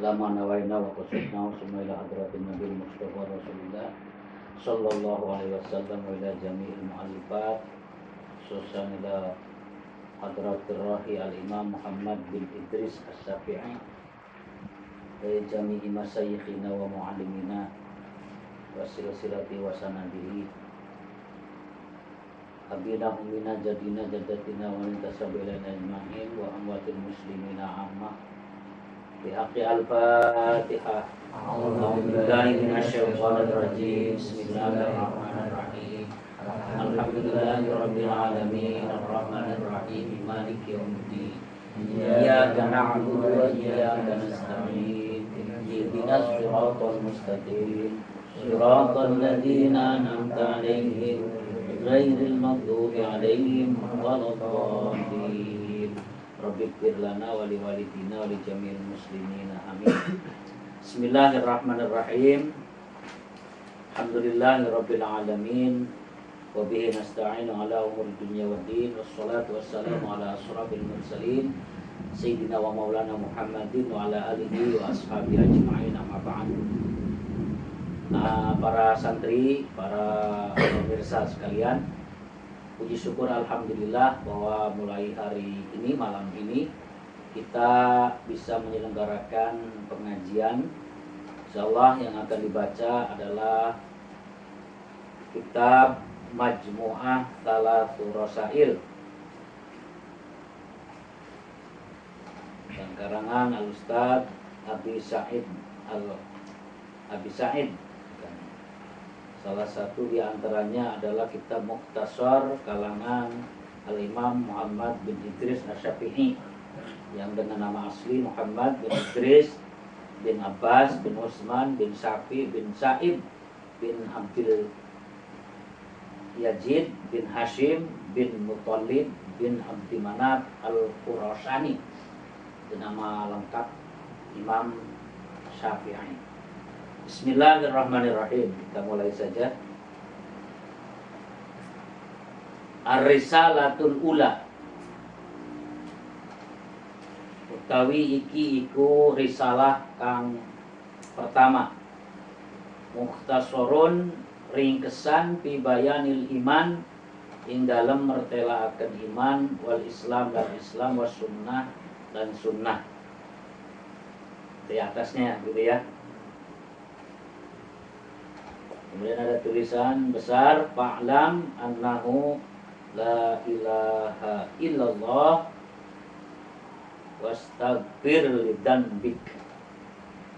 lama nawaina wa qasadna sumaila hadratin nabi Mustafa Rasulullah sallallahu alaihi wasallam wa ila jami'il mu'allifat khususan ila hadratir rahi al-imam Muhammad bin Idris as-Syafi'i wa jami'i masyayikhina wa mu'allimina wa silsilati wa sanadihi abina ummina jadina jaddatina wa lintasabilana ajma'in wa amwatil muslimina ammah bihaqqi al-fatihah. A'udzu billahi minasyaitonir rajim. Bismillahirrahmanirrahim. Alhamdulillahi rabbil alamin arrahmanir rahim maliki yaumiddin. Iyyaka na'budu wa iyyaka nasta'in. Ihdinas siratal mustaqim. Siratal ladzina an'amta 'alaihim ghairil maghdubi 'alaihim waladdallin. Rabbighfir lana wa liwalidina wa li jami'il muslimina amin. Bismillahirrahmanirrahim. Alhamdulillahirabbil alamin wa bihi nasta'inu ala umuri dunya waddin wassalatu wassalamu ala asyrafil mursalin sayyidina wa maulana Muhammadin wa ala alihi wa ashabihi ajma'in amma ba'd. Para santri, para pemirsa sekalian, puji syukur alhamdulillah bahwa mulai hari ini, malam ini kita bisa menyelenggarakan pengajian. Insyaallah yang akan dibaca adalah kitab Majmu'ah Thalathu Rasail dan karangan Al-Ustaz Abi Sa'id. Salah satu di antaranya adalah kitab Mukhtasar kalangan Al-Imam Muhammad bin Idris Asy-Syafi'i yang dengan nama asli Muhammad bin Idris bin Abbas bin Utsman bin Syafi bin Sa'id bin Abdul Yazid bin Hashim bin Muttalib bin Abdi Manaf Al-Khurasani. Itu nama lengkap Imam Syafi'i. Bismillahirrahmanirrahim. Kita mulai saja. Ar-Risalatul Ula. Utawi iki iku risalah kang pertama. Mukhtasarun ringkesan pi bayanil iman ing dalem mertelaaken iman wal Islam dan Islam was sunnah dan sunnah. Di atasnya gitu ya. Kemudian ada tulisan besar fa'lam annahu la ilaha illallah wastaghfir lidzanbik.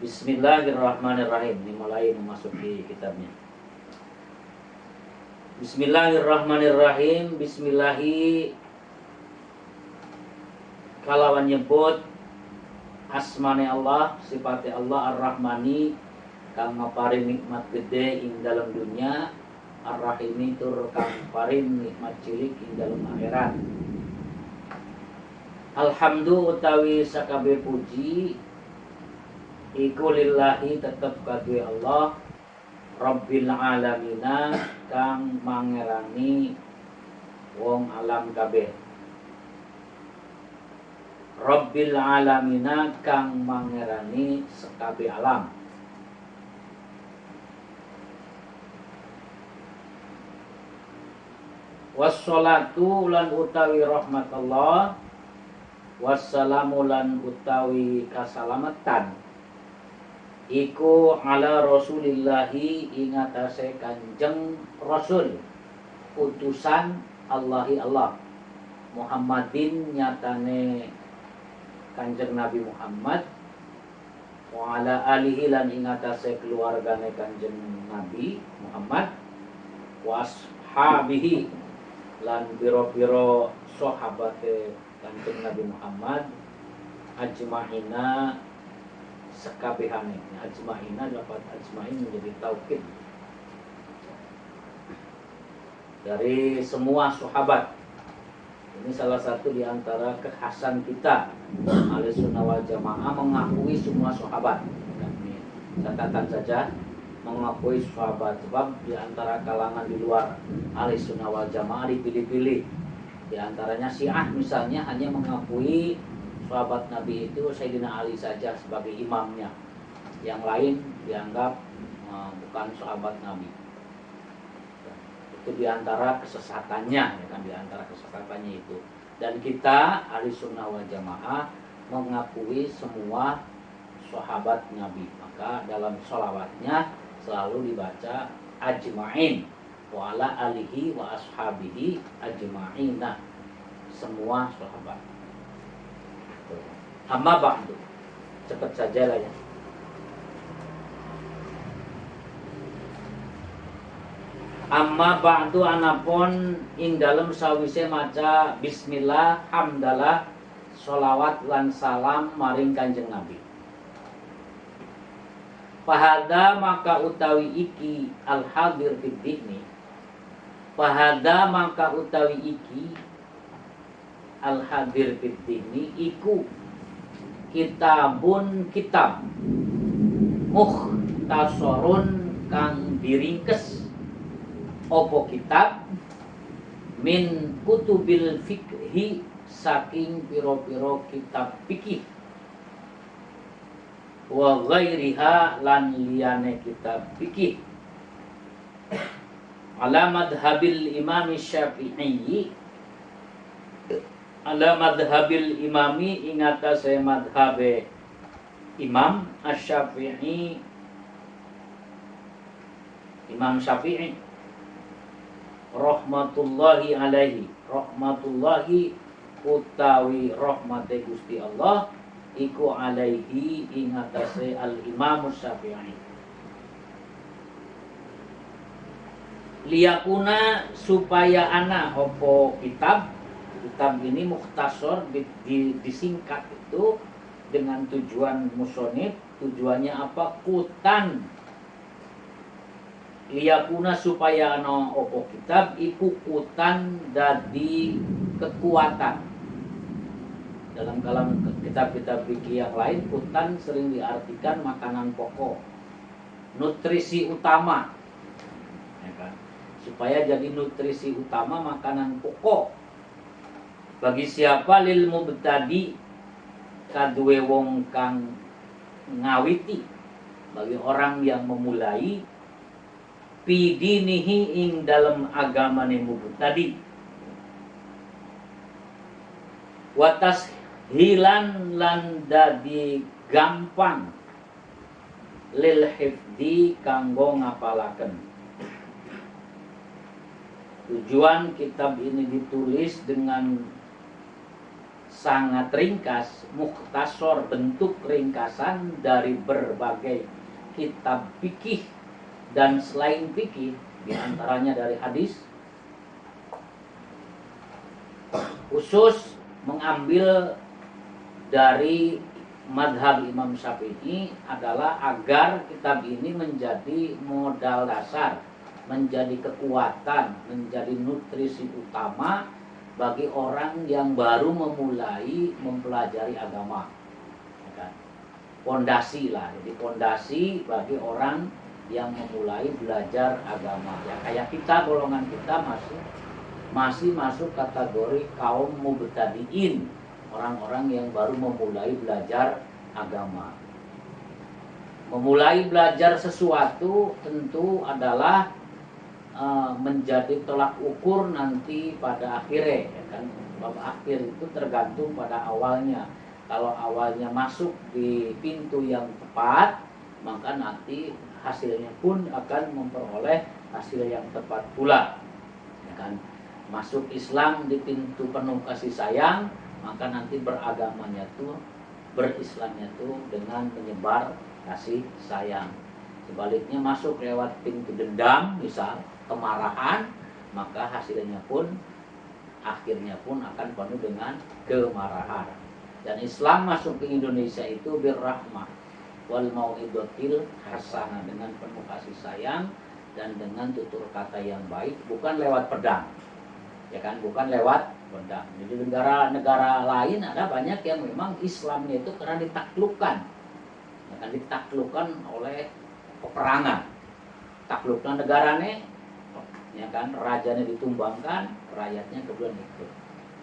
Bismillahirrahmanirrahim. Ini mulai memasuki kitabnya. Bismillahirrahmanirrahim. Bismillahi kalawan nyebut asmane Allah, sifate Allah Ar-Rahmani kang maparing nikmat gede ing dalam dunia, Ar-Rahimi tur kang paring nikmat cilik ing dalam akhirat. Alhamdulillah utawi sakabeh puji iku lillahi tetep kadue Allah Rabbil alamina kang mangerani wong alam kabeh. Rabbil alamina kang mangerani sekabeh alam. Wassalatu lan utawi rahmatullah, wassalamu lan utawi kasalamatan iku ala rasulillahi ing atase Kanjeng Rasul utusan Allahi Allah Muhammadin nyatane Kanjeng Nabi Muhammad wa ala alihi lan ing atase keluargane Kanjeng Nabi Muhammad wa ashabihi lan biro-biro sahabate Kanjeng Nabi Muhammad ajma'ina sekabehane. Ajma'ina dapat ajma'in menjadi taukid dari semua sahabat. Ini salah satu di antara kekhasan kita Ahlussunnah wal Jamaah mengakui semua sahabat. Catatan saja, mengakui sahabat, sebab di antara kalangan di luar Ahlussunnah wal Jamaah dipilih-pilih. Di antaranya Syiah misalnya hanya mengakui sahabat Nabi itu Sayyidina Ali saja sebagai imamnya, yang lain dianggap bukan sahabat Nabi. Itu diantara kesesatannya, ya kan, diantara kesesatannya itu. Dan kita ahli sunnah wal jamaah mengakui semua sahabat Nabi. Maka dalam sholawatnya selalu dibaca ajma'in wa ala alihi wa ashabihi ajma'in. Nah, semua sahabat. Amma ba'du. Cepat saja lah ya. Amma ba'du anapun ing dalem sawise maca bismillah hamdalah sholawat lan salam maring Kanjeng Nabi. Fahada maka utawi iki al hadir fid dihni. Fahada maka utawi iki al hadir fid dihni iku kitabun kitab mukhtasarun kang diringkes. Opo kitab min kutubil fikhi saking piro-piro kitab fikih wa ghairiha lan liyane kitab fikih ala madhabil imam Syafi'i ala madhabil imami ing atase madhabe Imam Asy-Syafi'i, Imam Syafi'i rahmatullahi alaihi, rahmatullahi utawi rahmate Gusti Allah iku alaihi ing atase al Imam Syafi'i. Liyakuna supaya ana opo kitab ini mukhtasar disingkat itu dengan tujuan musonif. Tujuannya apa? Kutan. Liyakuna supaya ana opo kitab iku kutan dadi kekuatan. Dalam kalam kitab-kitab fikih yang lain, kutan sering diartikan makanan pokok, nutrisi utama, ya kan? Supaya jadi nutrisi utama, makanan pokok bagi siapa lil mubtadi kaduwe wong kang ngawiti, bagi orang yang memulai pidinihi ing dalam agamane mubtadi, watas hilan lan dadi gampang lil hifdi kanggo ngapalaken. Tujuan kitab ini ditulis dengan sangat ringkas, mukhtasar, bentuk ringkasan dari berbagai kitab fikih dan selain fikih, diantaranya dari hadis, khusus mengambil dari madhab Imam Syafi'i adalah agar kitab ini menjadi modal dasar, menjadi kekuatan, menjadi nutrisi utama bagi orang yang baru memulai mempelajari agama. Pondasi lah, jadi pondasi bagi orang yang memulai belajar agama. Ya kayak kita, golongan kita masih masuk kategori kaum mubtadiin, orang-orang yang baru memulai belajar agama. Memulai belajar sesuatu tentu adalah menjadi tolak ukur nanti pada akhirnya, ya kan? Bab akhir itu tergantung pada awalnya. Kalau awalnya masuk di pintu yang tepat, maka nanti hasilnya pun akan memperoleh hasil yang tepat pula, ya kan? Masuk Islam di pintu penuh kasih sayang, maka nanti beragamanya tuh, berislamnya tuh dengan menyebar kasih sayang. Sebaliknya masuk lewat pintu dendam, misal kemarahan, maka hasilnya pun akhirnya pun akan penuh dengan kemarahan. Dan Islam masuk ke Indonesia itu birrahmah wal mau'idotil hasanah, dengan penuh kasih sayang dan dengan tutur kata yang baik, bukan lewat pedang, ya kan, bukan lewat pedang. Jadi negara-negara lain ada banyak yang memang Islamnya itu karena ditaklukkan, ya kan, ditaklukkan oleh peperangan, taklukkan negaranya, ya kan, rajanya ditumbangkan, rakyatnya kemudian ikut.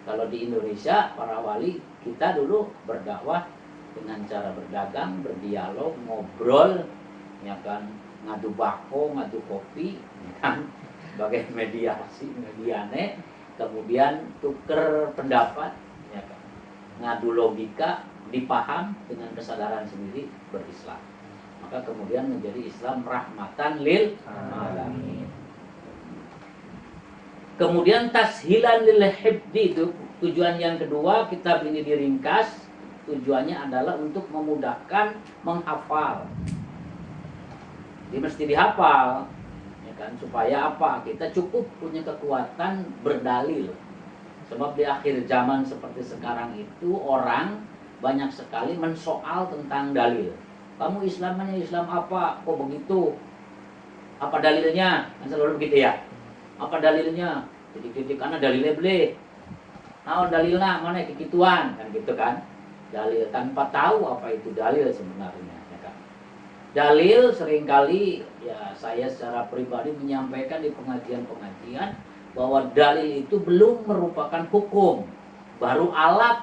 Kalau di Indonesia para wali Kita dulu berdakwah dengan cara berdagang, berdialog, ngobrol, ya kan, ngadu bako, ngadu kopi, ya kan, sebagai mediasi, mediane, kemudian tuker pendapat, ya kan, ngadu logika, dipaham dengan kesadaran sendiri berislam. Maka kemudian menjadi Islam rahmatan lil alamin. Kemudian tashilan lil hifdi, itu tujuan yang kedua. Kitab ini diringkas, tujuannya adalah untuk memudahkan menghafal. Jadi mesti dihafal, ya kan, supaya apa? Kita cukup punya kekuatan berdalil. Sebab di akhir zaman seperti sekarang itu orang banyak sekali mensoal tentang dalil. Kamu Islamnya Islam apa? Kok begitu? Apa dalilnya? Kan selalu begitu ya. Apa dalilnya? Titik-titik karena dalilnya beli. Nah, dalilnya mana kekituan kan gitu kan? Dalil tanpa tahu apa itu dalil sebenarnya, ya kan? Dalil seringkali ya saya secara pribadi menyampaikan di pengajian-pengajian bahwa dalil itu belum merupakan hukum, baru alat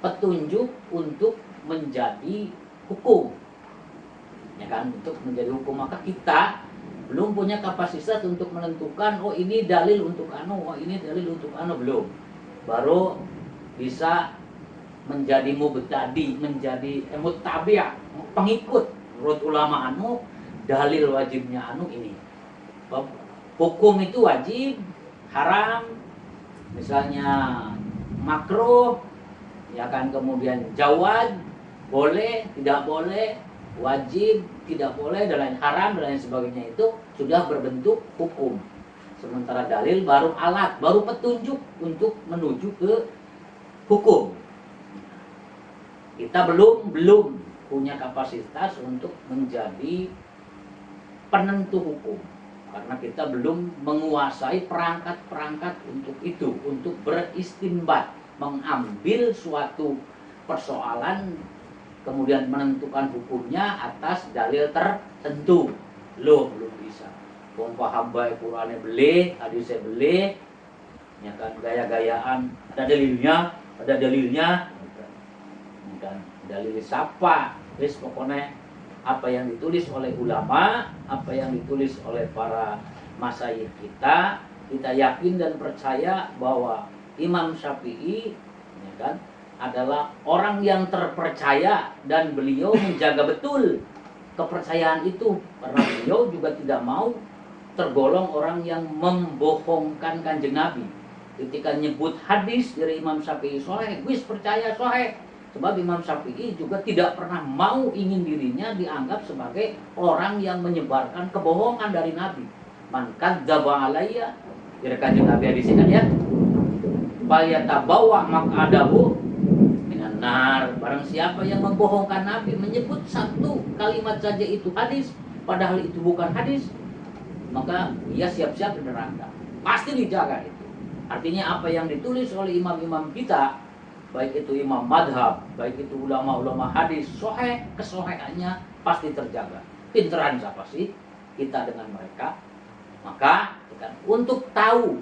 petunjuk untuk menjadi hukum. Ya kan, untuk menjadi hukum. Maka kita belum punya kapasitas untuk menentukan, oh ini dalil untuk anu, oh ini dalil untuk anu, belum. Baru bisa menjadi mubtadi, menjadi muttabi', pengikut. Menurut ulama anu, dalil wajibnya anu ini. Hukum itu wajib, haram, misalnya makruh, ya kan, kemudian jawaz, boleh, tidak boleh, wajib, tidak boleh, dan lain haram, dan lain sebagainya, itu sudah berbentuk hukum. Sementara dalil baru alat, baru petunjuk untuk menuju ke hukum. Kita belum punya kapasitas untuk menjadi penentu hukum, karena kita belum menguasai perangkat-perangkat untuk itu, untuk beristinbat, mengambil suatu persoalan kemudian menentukan hukumnya atas dalil tertentu. Belum bisa. Wong paham bae Qur'ane beli, hadisnya beli, ya kan, gaya-gayaan, ada dalilnya, dan dalil siapa? Wis pokoknya apa yang ditulis oleh ulama, apa yang ditulis oleh para masyayikh kita yakin dan percaya bahwa Imam Syafi'i, ya kan, adalah orang yang terpercaya, dan beliau menjaga betul kepercayaan itu, karena beliau juga tidak mau tergolong orang yang membohongkan Kanjeng Nabi. Ketika nyebut hadis dari Imam Syafi'i sahih, wis percaya sahih. Sebab Imam Syafi'i juga tidak pernah mau ingin dirinya dianggap sebagai orang yang menyebarkan kebohongan dari Nabi. Man kadzdzaba alayya, dari Kanjeng Nabi hadis kan ya, falyatabawa maq'adahu minan nar. Barang siapa yang membohongkan Nabi, menyebut satu kalimat saja itu hadis, padahal itu bukan hadis, maka dia siap-siap di neraka. Pasti dijaga itu. Artinya apa yang ditulis oleh imam-imam kita, baik itu imam madhab, baik itu ulama-ulama hadis, sahih, kesohihannya pasti terjaga. Pinteran siapa sih kita dengan mereka? Maka kan, untuk tahu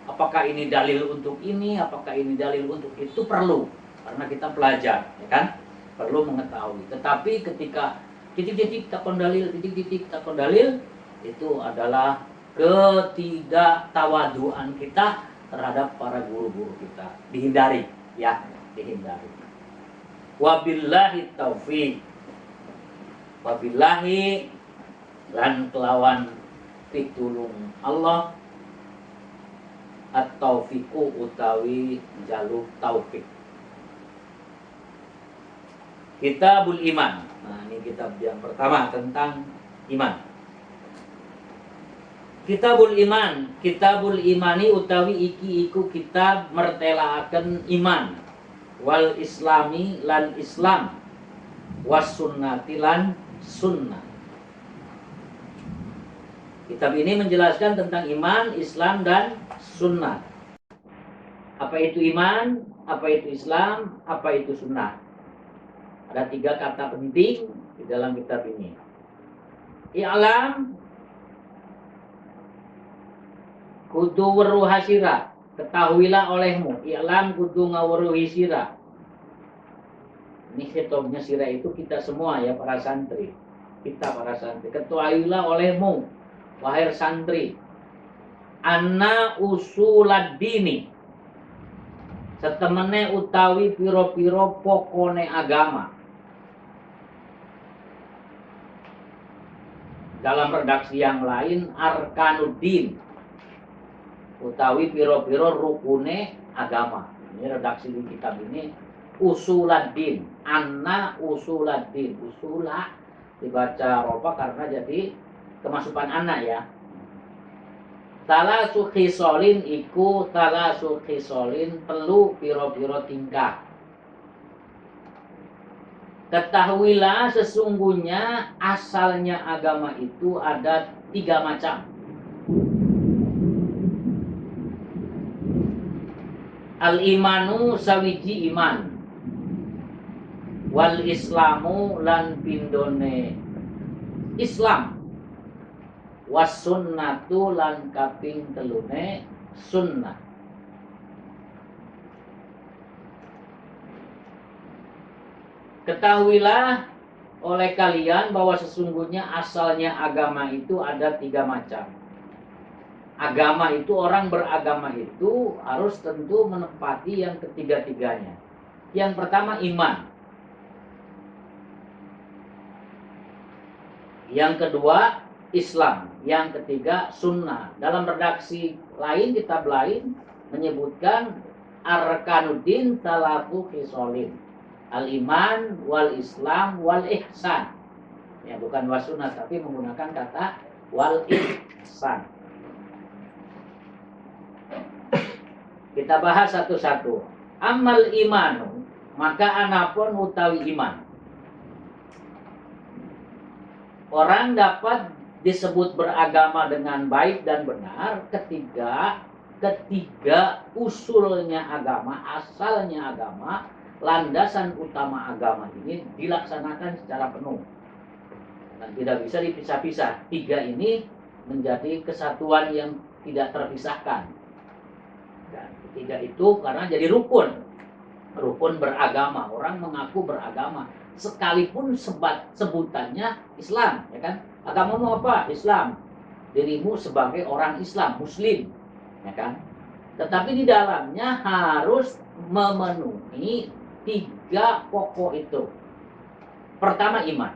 apakah ini dalil untuk ini, apakah ini dalil untuk itu, perlu, karena kita pelajar, ya kan, perlu mengetahui. Tetapi ketika titik-titik takon dalil, titik-titik takon dalil, itu adalah ketidaktawaduan kita terhadap para guru-guru kita. Dihindari, ya, dihindari. Wabillahi taufiq. Wabillahi lan kelawan pitulung Allah, at-taufiqu utawi jaluk taufik. Kitabul Iman. Nah, ini kitab yang pertama tentang iman. Kitabul Iman, Kitabul Imani utawi iki iku kitab mertelaaken iman, wal islami lan Islam, was sunnati lan sunnah. Kitab ini menjelaskan tentang iman, Islam, dan sunnah. Apa itu iman, apa itu Islam, apa itu sunnah. Ada 3 kata penting di dalam kitab ini. I'lam, kudu weruh hasira, ketahuilah olehmu. I'lam kudu ngawuruhi sira. Ini khitabnya sirah itu kita semua ya para santri. Kita para santri. Ketahuilah olehmu, wahai santri, anna usulad dini, setemene utawi piro-piro pokone agama. Dalam redaksi yang lain arkanuddin, utawi piro-piro rukune agama. Ini redaksi di kitab ini usuladdin, anna usuladdin. Usula dibaca ropa karena jadi kemasukan anak ya. Talasu khisolin iku talasu khisolin telu piro-piro tingkah. Ketahuilah sesungguhnya asalnya agama itu ada 3 macam. Al-imanu sawiji iman, wal islamu lan pindone Islam, was sunnatu lan kaping telune sunnah. Ketahuilah oleh kalian bahwa sesungguhnya asalnya agama itu ada 3 macam. Agama itu, orang beragama itu harus tentu menepati yang ketiga-tiganya. Yang pertama iman. Yang kedua Islam. Yang ketiga sunnah. Dalam redaksi lain, kitab lain menyebutkan arkanuddin talatu khisolin, al-iman wal islam wal ihsan. Ya, bukan wasunah tapi menggunakan kata wal ihsan. Kita bahas satu-satu. Amal imanu, maka anapun utawi iman. Orang dapat disebut beragama dengan baik dan benar ketiga usulnya agama, asalnya agama, landasan utama agama ini dilaksanakan secara penuh dan tidak bisa dipisah-pisah. 3 ini menjadi kesatuan yang tidak terpisahkan. Dan 3 itu karena jadi rukun beragama. Orang mengaku beragama sekalipun sebutannya Islam, ya kan? Agamamu apa? Islam. Dirimu sebagai orang Islam, Muslim, ya kan? Tetapi di dalamnya harus memenuhi 3 pokok itu. Pertama iman.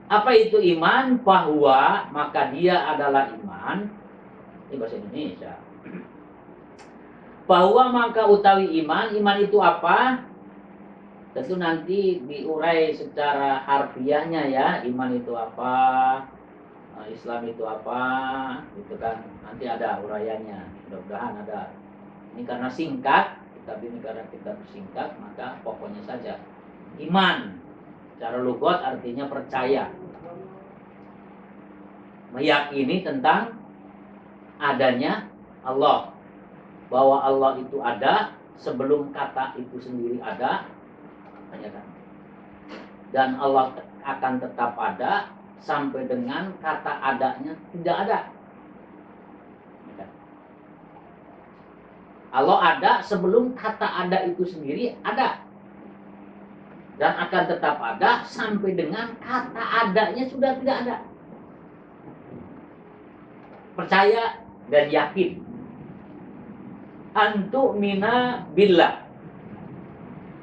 Apa itu iman? Bahwa maka dia adalah iman. Ini bahasa Indonesia. Bahwa maka utawi iman. Iman itu apa? Tentu nanti diurai secara harfiahnya ya. Iman itu apa? Islam itu apa? Gitu kan. Nanti ada uraiannya. Mudah-mudahan ada. Ini karena singkat. Tapi ini karena kita singkat, maka pokoknya saja. Iman. Secara lugat artinya percaya. Meyakini tentang adanya Allah. Bahwa Allah itu ada sebelum kata itu sendiri ada, dan Allah akan tetap ada sampai dengan kata adanya tidak ada. Allah ada sebelum kata ada itu sendiri ada, dan akan tetap ada sampai dengan kata adanya sudah tidak ada. Percaya dan yakin. Antu'mina billah,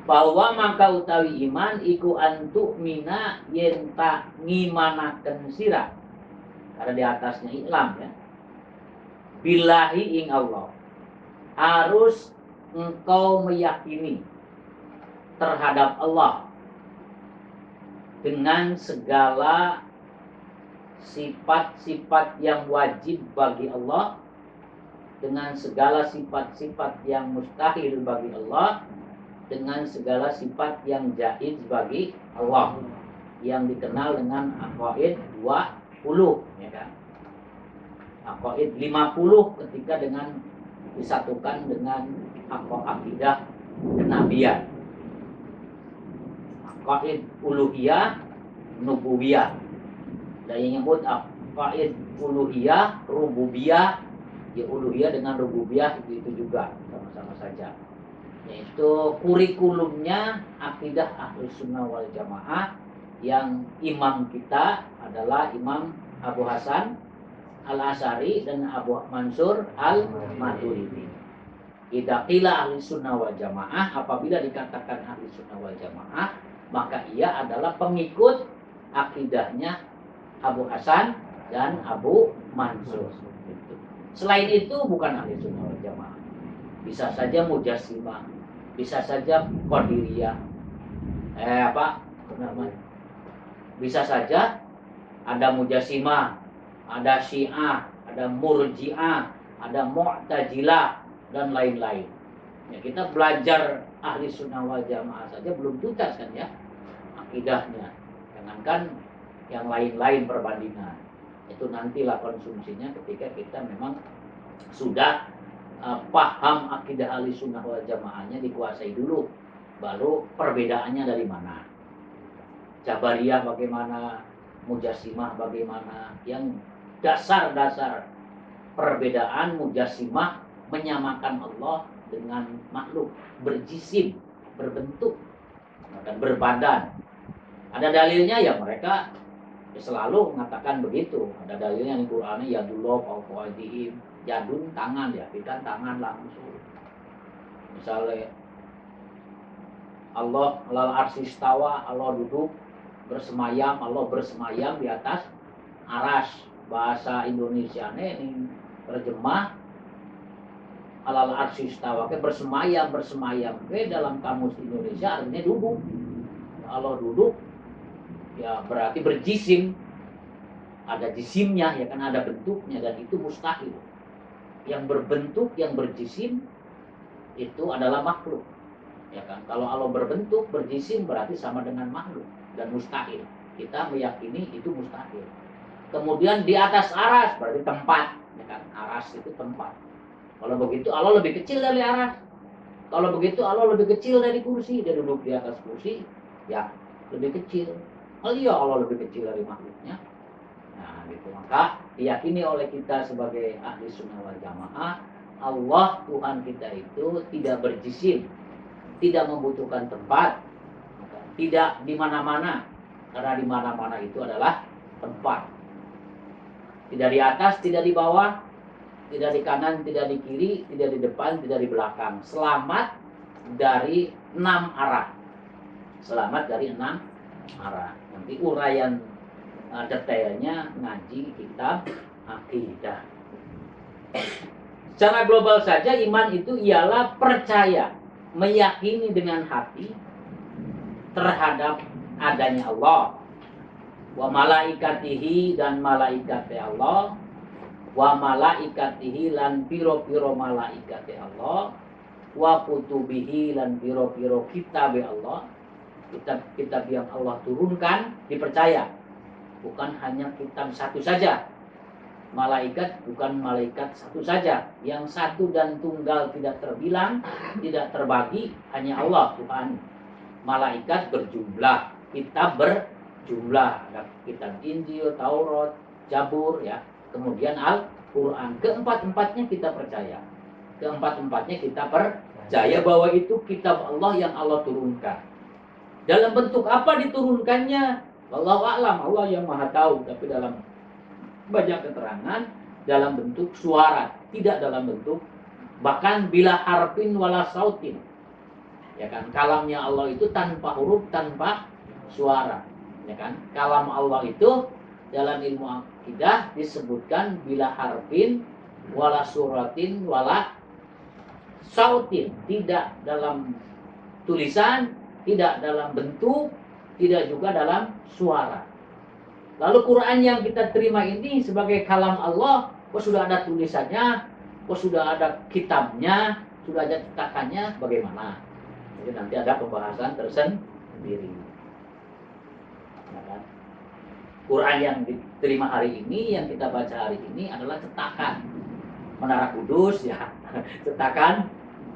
bahwa maka utawi iman iku antu'mina yen tak ngimanaken sira, karena di atasnya iklam ya, billahi ing Allah. Harus engkau meyakini terhadap Allah dengan segala sifat-sifat yang wajib bagi Allah, dengan segala sifat-sifat yang mustahil bagi Allah, dengan segala sifat yang jaiz bagi Allah, yang dikenal dengan aqaid 20, ya kan? Aqaid 50 ketika dengan disatukan dengan akidah kenabian. Aqaid uluhiyah, nubuwiyah. Dan yang nyebut aqaid uluhiyah, rububiyah, ya uluhiyah dengan rububiyah itu juga sama-sama saja. yaitu kurikulumnya akidah Ahlus Sunnah wal Jamaah, yang imam kita adalah Imam Abu Hasan Al-Asy'ari dan Abu Mansur Al-Maturidi. Idza qila Ahlus Sunnah wal Jamaah, apabila dikatakan Ahlus Sunnah wal Jamaah, maka ia adalah pengikut akidahnya Abu Hasan dan Abu Mansur. Selain itu bukan Ahlus Sunnah wal Jamaah. Bisa saja Mujassimah, bisa saja Qadiriyah, bisa saja ada Mujassimah, ada Syiah, ada Murji'ah, ada Mu'tazilah dan lain-lain. Ya, kita belajar Ahli Sunnah wal Jamaah saja belum tuntas kan ya akidahnya. Jangankan yang lain-lain perbandingan. Itu nantilah konsumsinya ketika kita memang sudah paham akidah Ahli Sunnah wal Jamaahnya, dikuasai dulu, baru perbedaannya dari mana. Jabariyah bagaimana, Mujassimah bagaimana. Yang dasar-dasar perbedaan, Mujassimah menyamakan Allah dengan makhluk, berjisim, berbentuk, dan berbadan. Ada dalilnya ya, mereka selalu mengatakan begitu. Ada dalilnya di Quran, yadullah fawqa'idihim, yadun tangan, ya bukan tangan langsung. Misalnya Allah alal arsy istawa, Allah duduk bersemayam, Allah bersemayam di atas aras. Bahasa Indonesia ini terjemah alal arsy istawa ke bersemayam ke dalam kamus Indonesia artinya duduk. Allah duduk ya berarti berjisim, ada jisimnya ya kan, ada bentuknya, dan itu mustahil. Yang berbentuk, yang berjisim itu adalah makhluk ya kan. Kalau Allah berbentuk, berjisim berarti sama dengan makhluk dan mustahil. Kita meyakini itu mustahil. Kemudian di atas aras berarti tempat ya kan, aras itu tempat. Kalau begitu Allah lebih kecil dari aras. Kalau begitu Allah lebih kecil dari kursi. Dia duduk di atas kursi ya lebih kecil. Oh iya, Allah lebih kecil dari makhluknya. Nah, gitu. Maka diyakini oleh kita sebagai Ahli Sunnah wal Jamaah, Allah Tuhan kita itu tidak berjisim, tidak membutuhkan tempat, tidak di mana-mana, karena di mana-mana itu adalah tempat. Tidak di atas, tidak di bawah, tidak di kanan, tidak di kiri, tidak di depan, tidak di belakang. Selamat dari 6 arah. Selamat dari 6 arah. Nanti uraian detailnya ngaji kitab akidah. Secara global saja iman itu ialah percaya, meyakini dengan hati terhadap adanya Allah, wa malaikatihi, dan malaikatnya Allah, wa malaikatihi lan piro-piro malaikatnya Allah, wa kutubihi lan piro-piro kitab Allah, kitab-kitab yang Allah turunkan dipercaya. Bukan hanya kitab satu saja. Malaikat bukan malaikat satu saja, yang satu dan tunggal, tidak terbilang, tidak terbagi, hanya Allah Tuhan. Malaikat berjumlah, kitab berjumlah, ada kitab Injil, Taurat, Zabur ya, kemudian Al-Qur'an. Keempat-empatnya kita percaya. Keempat-empatnya kita percaya bahwa itu kitab Allah yang Allah turunkan. Dalam bentuk apa diturunkannya? Wallahu a'lam, Allah yang Maha tahu. Tapi dalam banyak keterangan dalam bentuk suara, tidak dalam bentuk, bahkan bila harfin wala sautin. Ya kan, kalamnya Allah itu tanpa huruf, tanpa suara. Ya kan, kalam Allah itu dalam ilmu akidah disebutkan bila harfin wala suratin wala sautin, tidak dalam tulisan, tidak dalam bentuk, tidak juga dalam suara. Lalu Quran yang kita terima ini sebagai kalam Allah, kok sudah ada tulisannya, kok sudah ada kitabnya, sudah ada cetakannya, bagaimana? Jadi nanti ada pembahasan tersendiri. Nah, Quran yang diterima hari ini, yang kita baca hari ini adalah cetakan Menara Kudus ya, cetakan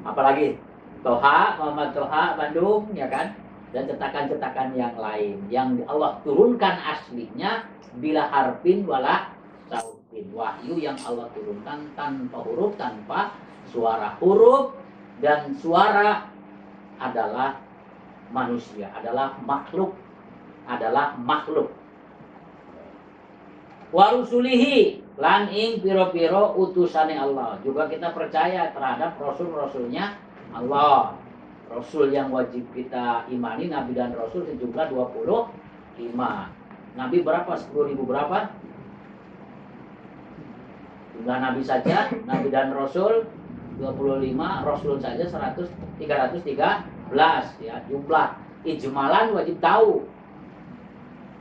apalagi Toha, Muhammad Toha, Bandung, ya kan? Dan cetakan-cetakan yang lain yang Allah turunkan aslinya bila harfin wala sautin. Wahyu yang Allah turunkan tanpa huruf, tanpa suara. Huruf dan suara adalah manusia, adalah makhluk, wa rusulihi lan ing piro-piro utusane Allah. Juga kita percaya terhadap rasul-rasulnya Allah. Rasul yang wajib kita imani, nabi dan rasul sejumlah 25. Nabi berapa? 10.000 berapa? Jumlah nabi saja, nabi dan rasul 25, rasul saja 313 ya. Jumlah ijmalan wajib tahu.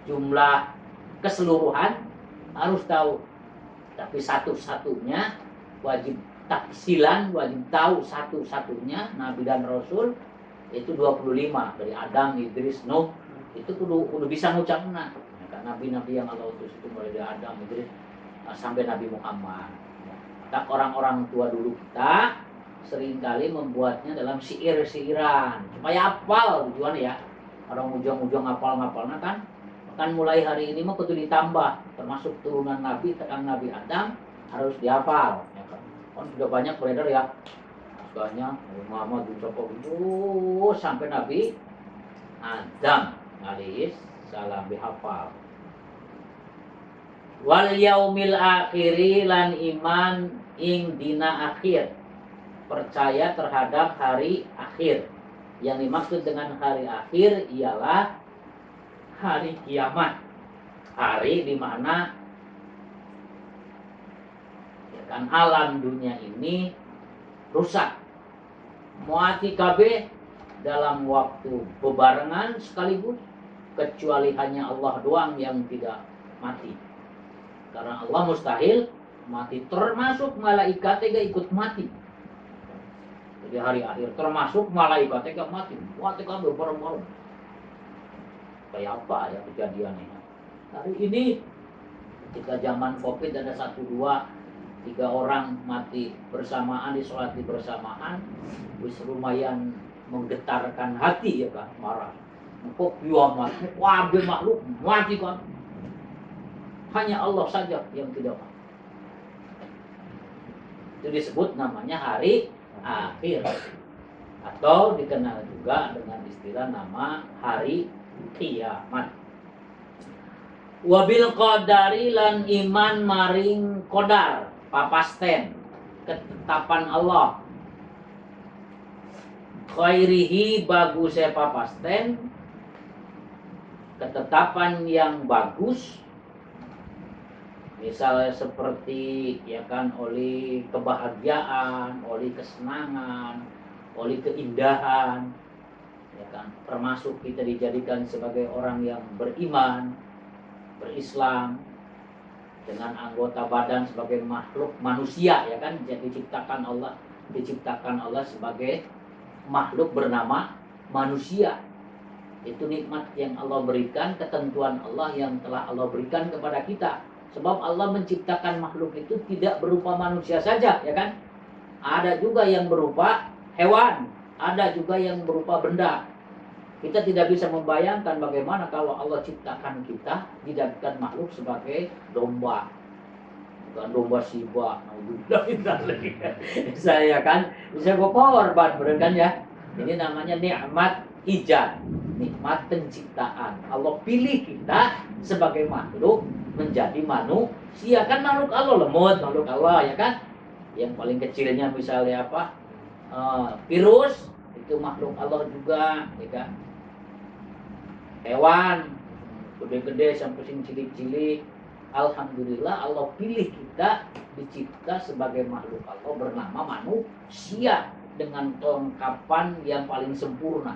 Jumlah keseluruhan harus tahu. Tapi satu-satunya wajib taksilan, wajib tahu satu-satunya nabi dan rasul itu 25. Dari Adam, Idris, Nuh itu kudu bisa ngucapna. Ya, kan nabi-nabi yang Allah utus itu mulai dari Adam, Idris sampai Nabi Muhammad. Maka orang-orang tua dulu kita seringkali membuatnya dalam syair-syairan supaya hafal tujuan ya. Orang ujung-ujung hafal-hafalnya kan mulai hari ini mah kudu ditambah, termasuk turunan Nabi tekan Nabi Adam harus dihafal ya kan. Sudah banyak beredar ya naskahnya Muhammad bin Sokok itu sampai Nabi Adam alaihis salam dihafal. Wal yaumil akhiri lan iman ing dina akhir, percaya terhadap hari akhir. Yang dimaksud dengan hari akhir ialah hari kiamat, hari di mana ya kan alam dunia ini rusak, muati kabeh dalam waktu bebarengan sekaligus, kecuali hanya Allah doang yang tidak mati. Karena Allah mustahil mati, termasuk malaikat juga ikut mati. Jadi hari akhir termasuk malaikat juga mati kabeh bareng-bareng. Kayak apa ya kejadiannya. Hari ini ketika zaman Covid ada 1, 2, 3 orang mati bersamaan, disolati bersamaan, wis lumayan menggetarkan hati ya kan, marah. Kok kiamat, wabe makhluk mati kan. Hanya Allah saja yang tidak mati. Itu disebut namanya hari akhir. Atau dikenal juga dengan istilah nama hari kiamat. Wabil qadari lan iman maring qadar, papasten, ketetapan Allah. Khairihi bagusnya papasten, ketetapan yang bagus. Misalnya seperti ya kan oleh kebahagiaan, oleh kesenangan, oleh keindahan. Ya kan, termasuk kita dijadikan sebagai orang yang beriman, berislam, dengan anggota badan sebagai makhluk manusia ya kan, diciptakan Allah sebagai makhluk bernama manusia. Itu nikmat yang Allah berikan, ketentuan Allah yang telah Allah berikan kepada kita. Sebab Allah menciptakan makhluk itu tidak berupa manusia saja ya kan. Ada juga yang berupa hewan, ada juga yang berupa benda. Kita tidak bisa membayangkan bagaimana kalau Allah ciptakan kita, jadikan makhluk sebagai domba. Bukan domba Shiba. Saya kan bisa korban kan ya. Ini namanya nikmat ijad, nikmat penciptaan. Allah pilih kita sebagai makhluk menjadi manusia. Kan makhluk Allah lemut, makhluk Allah ya kan. Yang paling kecilnya misalnya apa? Virus itu makhluk Allah juga ya kan. Hewan gede-gede sampai sing cilik-cilik, alhamdulillah Allah pilih kita dicipta sebagai makhluk Allah bernama manusia dengan kelengkapan yang paling sempurna.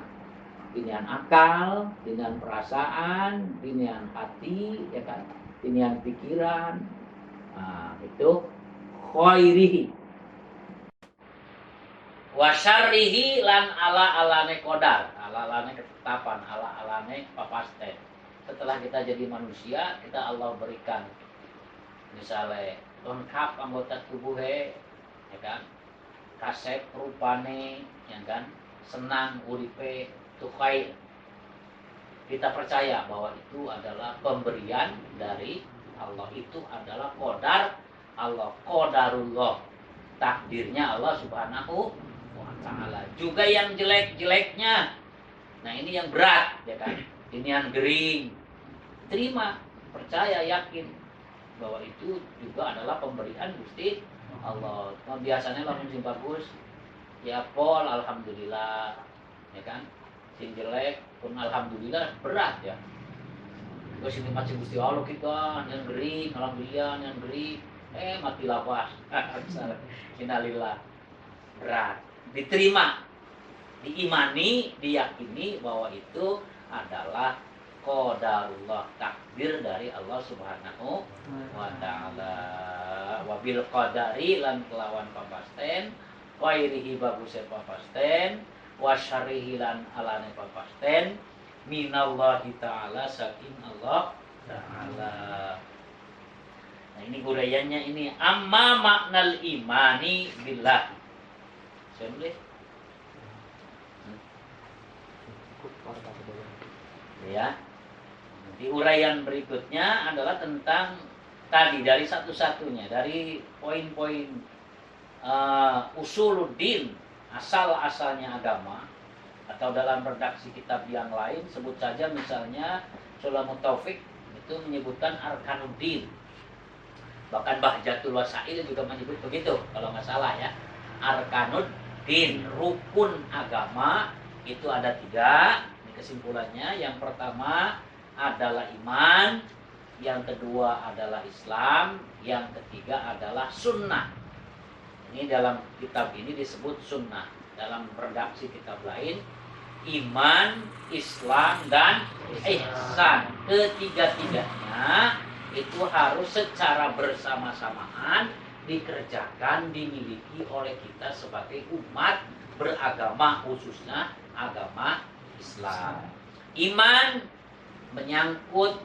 Pilihan akal, pilihan perasaan, pilihan hati, ya kan, pilihan pikiran. Nah, itu khairihi. Wa syarrihi lan ala-alane qadar, ala-alane ketetapan, ala-alane papasten. Setelah kita jadi manusia, kita Allah berikan misalnya lengkap anggota tubuhnya, ya kan, kasep rupane, ya kan, senang uripe tukai. Kita percaya bahwa itu adalah pemberian dari Allah, itu adalah qadar Allah, qadarullah, takdirnya Allah Subhanahu wa Ta'ala. Juga yang jelek-jeleknya. Nah ini yang berat, ya kan? Ini yang gering. Terima, percaya, yakin bahwa itu juga adalah pemberian Gusti Allah. Nah, biasanya lamun sing bagus, ya pol alhamdulillah, ya kan? Sing jelek pun alhamdulillah berat ya. Terus ini masih Gusti Allah kita yang gering, alhamdulillah yang gering, mati lapas. Innalillah, berat. Diterima, diimani, diyakini bahwa itu adalah qadarullah, takdir dari Allah Subhanahu wa taala. Wabil qadari lan kelawan papasten, wairihi baguse papasten, wasyarihi lan alane papasten, minallahi taala saking Allah taala. Nah ini uraiannya ini amma maknal imani billah. Saya boleh? Ya. Di uraian berikutnya adalah tentang tadi dari satu-satunya dari poin-poin usuluddin, asal-asalnya agama, atau dalam redaksi kitab yang lain sebut saja misalnya Sulamut Taufik itu menyebutkan arkanuddin. Bahkan Bahjatul Wasail juga menyebut begitu kalau nggak salah ya. Arkanuddin, rukun agama itu ada 3. Ini kesimpulannya, yang pertama adalah iman, yang kedua adalah Islam, yang ketiga adalah sunnah. Ini dalam kitab ini disebut sunnah. Dalam redaksi kitab lain, iman, Islam, dan ihsan. Ketiga-tiganya itu harus secara bersama-samaan dikerjakan, dimiliki oleh kita sebagai umat beragama, khususnya agama Islam. Iman menyangkut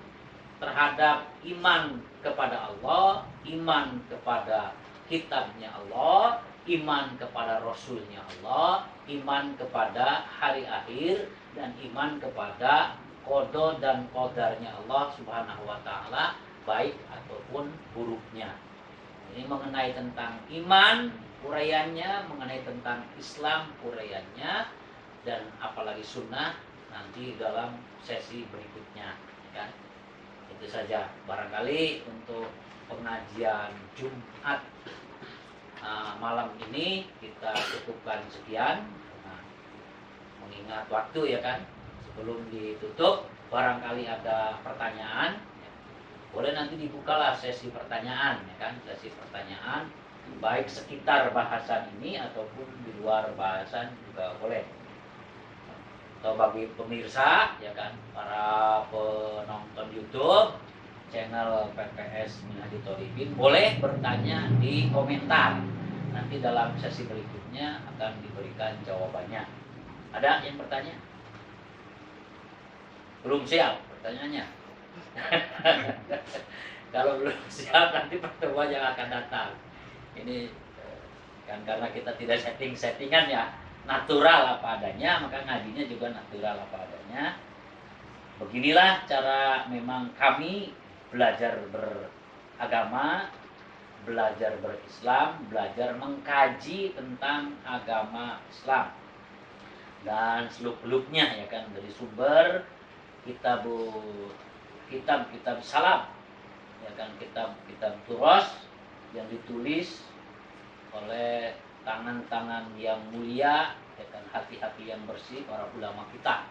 terhadap iman kepada Allah, iman kepada kitabnya Allah, iman kepada Rasulnya Allah, iman kepada hari akhir, dan iman kepada qada dan qadarnya Allah Subhanahu wa taala, baik ataupun buruknya. Ini mengenai tentang iman uraiannya, mengenai tentang Islam uraiannya, dan apalagi sunnah nanti dalam sesi berikutnya, kan? Itu saja barangkali untuk pengajian Jumat malam ini kita cukupkan sekian. Nah, mengingat waktu ya kan, sebelum ditutup barangkali ada pertanyaan, ya. Boleh nanti dibukalah sesi pertanyaan, ya kan, sesi pertanyaan baik sekitar bahasan ini ataupun di luar bahasan juga boleh. Atau bagi pemirsa ya kan, para penonton YouTube channel PPS Minhajul Tholibin boleh bertanya di komentar. Nanti dalam sesi berikutnya akan diberikan jawabannya. Ada yang bertanya? Belum siap pertanyaannya? Kalau belum siap nanti pertemuan yang akan datang. Ini kan karena kita tidak setting-settingan ya, natural apa adanya, maka ngajinya juga natural apa adanya. Beginilah cara memang kami belajar beragama, belajar berislam, belajar mengkaji tentang agama Islam dan seluk-beluknya ya kan, dari sumber kitab salam ya kan, kitab turos yang ditulis oleh tangan-tangan yang mulia ya kan, hati-hati yang bersih para ulama kita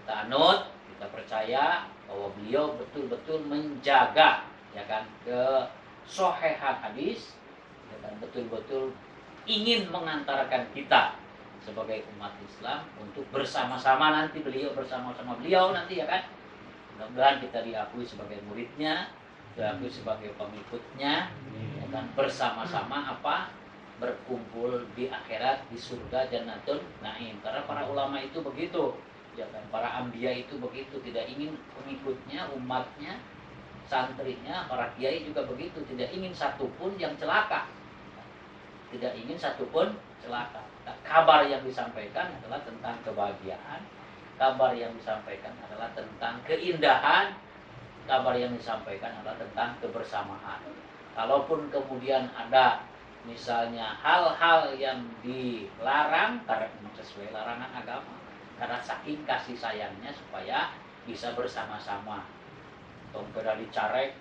anut, kita percaya bahwa beliau betul-betul menjaga ya kan kesohihan hadis ya kan, betul-betul ingin mengantarkan kita sebagai umat Islam untuk bersama-sama nanti bersama-sama beliau nanti ya kan, mudah-mudahan kita diakui sebagai muridnya, diakui sebagai pengikutnya ya kan, bersama-sama apa berkumpul di akhirat di surga Jannatul Naim. Karena para ulama itu begitu ya kan, para anbiya itu begitu, tidak ingin pengikutnya, umatnya, santrinya, para kiai juga begitu, tidak ingin satupun yang celaka, tidak ingin satupun celaka. Kabar yang disampaikan adalah tentang kebahagiaan, kabar yang disampaikan adalah tentang keindahan, kabar yang disampaikan adalah tentang kebersamaan. Kalaupun kemudian ada misalnya hal-hal yang dilarang karena sesuai larangan agama, karena saking kasih sayangnya supaya bisa bersama-sama. Tongkeda dicarek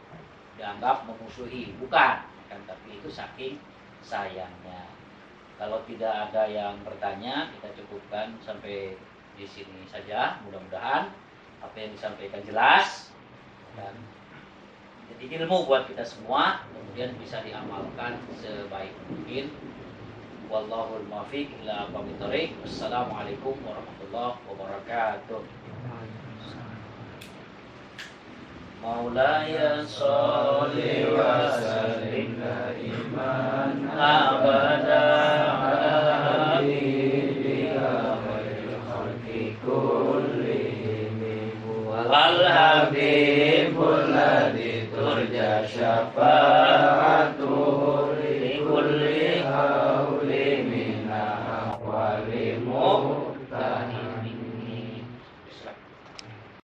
dianggap memusuhi, bukan kan, tapi itu saking sayangnya. Kalau tidak ada yang bertanya, kita cukupkan sampai di sini saja. Mudah-mudahan apa yang disampaikan jelas dan jadi ilmu buat kita semua, kemudian bisa diamalkan sebaik mungkin. Wallahul muwaffiq ila aqwamit thoriq. Wassalamualaikum warahmatullahi wabarakatuh. Maulaya sholli wa sallim daiman abada ala habibika khairil khalqi kullihim wal habibul ladzi turja syafa'ah